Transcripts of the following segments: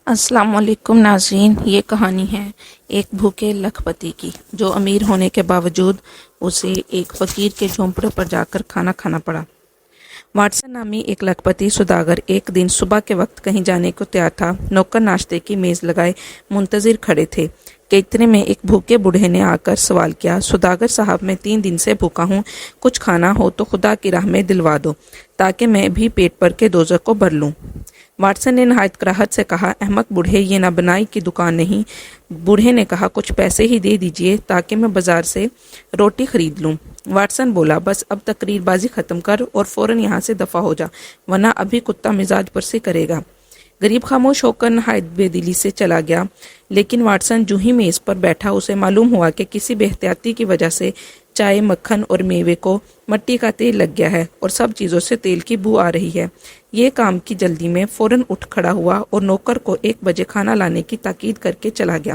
السلام علیکم ناظرین، یہ کہانی ہے ایک بھوکے لکھپتی کی جو امیر ہونے کے باوجود اسے ایک فقیر کے جھونپڑے پر جا کر کھانا کھانا پڑا۔ واٹسن نامی ایک لکھپتی سوداگر ایک دن صبح کے وقت کہیں جانے کو تیار تھا۔ نوکر ناشتے کی میز لگائے منتظر کھڑے تھے کہ اتنے میں ایک بھوکے بوڑھے نے آ کر سوال کیا، سوداگر صاحب میں 3 دن سے بھوکا ہوں، کچھ کھانا ہو تو خدا کی راہ میں دلوا دو تاکہ میں بھی پیٹ بھر کے دوزخ کو بھر لوں۔ واٹسن نے نہایت کراہت سے کہا، احمق بوڑھے، یہ نہ بنائی کی دکان نہیں۔ بوڑھے نے کہا، کچھ پیسے ہی دے دیجئے تاکہ میں بازار سے روٹی خرید لوں۔ واٹسن بولا، بس اب تقریر بازی ختم کر اور فوراً یہاں سے دفع ہو جا، ورنہ ابھی کتا مزاج پرسی کرے گا۔ غریب خاموش ہو کر نہایت بے دلی سے چلا گیا، لیکن واٹسن جو ہی میز پر بیٹھا اسے معلوم ہوا کہ کسی بے احتیاطی کی وجہ سے چائے، مکھن اور میوے کو مٹی کا تیل لگ گیا ہے اور سب چیزوں سے تیل کی بو آ رہی ہے۔ یہ کام کی جلدی میں فوراً اٹھ کھڑا ہوا اور نوکر کو 1 بجے کھانا لانے کی تاکید کر کے چلا گیا،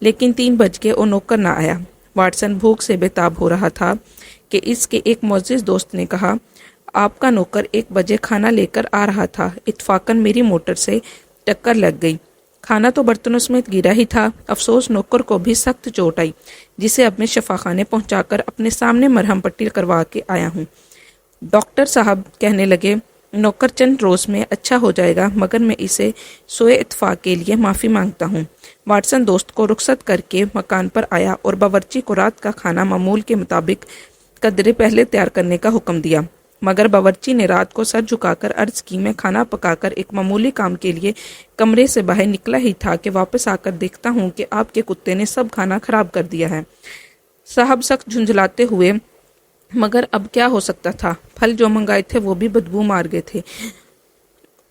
لیکن 3 بج گئے اور نوکر نہ آیا۔ واٹسن بھوک سے بے تاب ہو رہا تھا کہ اس کے ایک معزز دوست نے کہا، آپ کا نوکر 1 بجے کھانا لے کر آ رہا تھا، اتفاقاً میری موٹر سے ٹکر لگ گئی، کھانا تو برتنوں سمیت گرا ہی تھا۔ افسوس نوکر کو بھی سخت چوٹ آئی، جسے اب میں شفاخانے پہنچا کر اپنے سامنے مرہم پٹی کروا کے آیا ہوں۔ ڈاکٹر صاحب کہنے لگے، نوکر چند روز میں اچھا ہو جائے گا، مگر میں اسے سوء اتفاق کے لیے معافی مانگتا ہوں۔ واٹسن دوست کو رخصت کر کے مکان پر آیا اور باورچی کو رات کا کھانا معمول کے مطابق قدرے پہلے تیار کرنے کا حکم دیا، مگر باورچی نے رات کو سر جھکا کر عرض کی، میں کھانا پکا کر ایک معمولی کام کے لیے کمرے سے باہر نکلا ہی تھا کہ واپس آ کر دیکھتا ہوں کہ آپ کے کتے نے سب کھانا خراب کر دیا ہے۔ صاحب سخت جھنجھلاتے ہوئے، مگر اب کیا ہو سکتا تھا، پھل جو منگائے تھے وہ بھی بدبو مار گئے تھے۔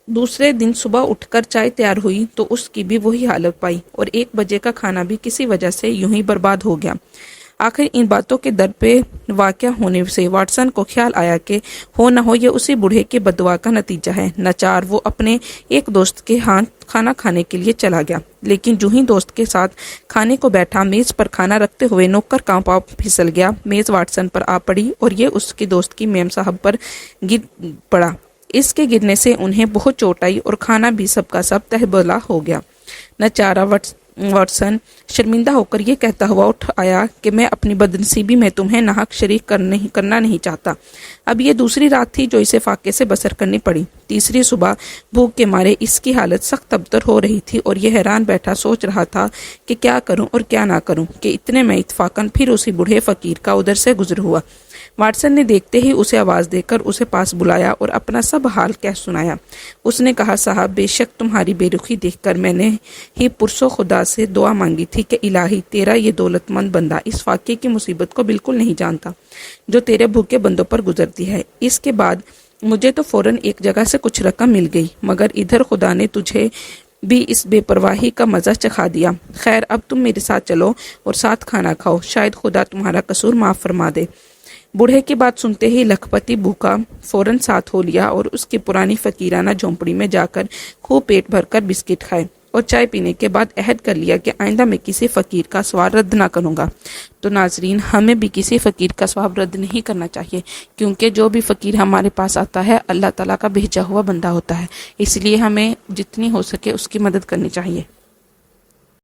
دوسرے دن صبح اٹھ کر چائے تیار ہوئی تو اس کی بھی وہی حالت پائی اور 1 بجے کا کھانا بھی کسی وجہ سے یوں ہی برباد ہو گیا۔ آخر ان باتوں کے در پہ واقع ہونے سے واٹسن کو خیال آیا کہ ہو نہ ہو یہ اسی بوڑھے کے بددعا کا نتیجہ ہے۔ ناچار وہ اپنے ایک دوست کے ہاں کھانا کھانے کے لیے چلا گیا، لیکن جو ہی دوست کے ساتھ کھانے کو بیٹھا، میز پر کھانا رکھتے ہوئے نوکر کا پاؤں پھسل گیا، میز واٹسن پر آ پڑی اور یہ اس کے دوست کی میم صاحب پر گر پڑا۔ اس کے گرنے سے انہیں بہت چوٹ آئی اور کھانا بھی سب کا سب تہبلا ہو گیا۔ ناچارہ واٹسن شرمندہ ہو کر یہ کہتا ہوا اٹھ آیا کہ میں اپنی بدنصیبی میں تمہیں ناحق شریک کرنا نہیں چاہتا۔ اب یہ دوسری رات تھی جو اسے فاقے سے بسر کرنی پڑی۔ تیسری صبح بھوک کے مارے اس کی حالت سخت ابتر ہو رہی تھی اور یہ حیران بیٹھا سوچ رہا تھا کہ کیا کروں اور کیا نہ کروں کہ اتنے میں اتفاقاً پھر اسی بوڑھے فقیر کا ادھر سے گزر ہوا۔ واٹسن نے دیکھتے ہی اسے آواز دے کر اسے پاس بلایا اور اپنا سب حال کہہ سنایا۔ اس نے کہا، صاحب بے شک تمہاری بے رخی دیکھ کر میں نے ہی پرسوں خدا سے دعا مانگی تھی کہ الہی تیرا یہ دولت مند بندہ اس فاقے کی مصیبت کو بالکل نہیں جانتا جو تیرے بھوکے بندوں پر گزرتی ہے۔ اس کے بعد مجھے تو فوراً ایک جگہ سے کچھ رقم مل گئی، مگر ادھر خدا نے تجھے بھی اس بے پرواہی کا مزہ چکھا دیا۔ خیر اب تم میرے ساتھ چلو اور ساتھ کھانا کھاؤ، شاید خدا تمہارا قصور معاف فرما دے۔ بوڑھے کی بات سنتے ہی لکھپتی بھوکا فوراً ساتھ ہو لیا اور اس کی پرانی فقیرانہ جھونپڑی میں جا کر خوب پیٹ بھر کر بسکٹ کھائے اور چائے پینے کے بعد عہد کر لیا کہ آئندہ میں کسی فقیر کا سوال رد نہ کروں گا۔ تو ناظرین، ہمیں بھی کسی فقیر کا سوال رد نہیں کرنا چاہیے، کیونکہ جو بھی فقیر ہمارے پاس آتا ہے اللہ تعالیٰ کا بھیجا ہوا بندہ ہوتا ہے، اس لیے ہمیں جتنی ہو سکے اس کی مدد کرنی چاہیے۔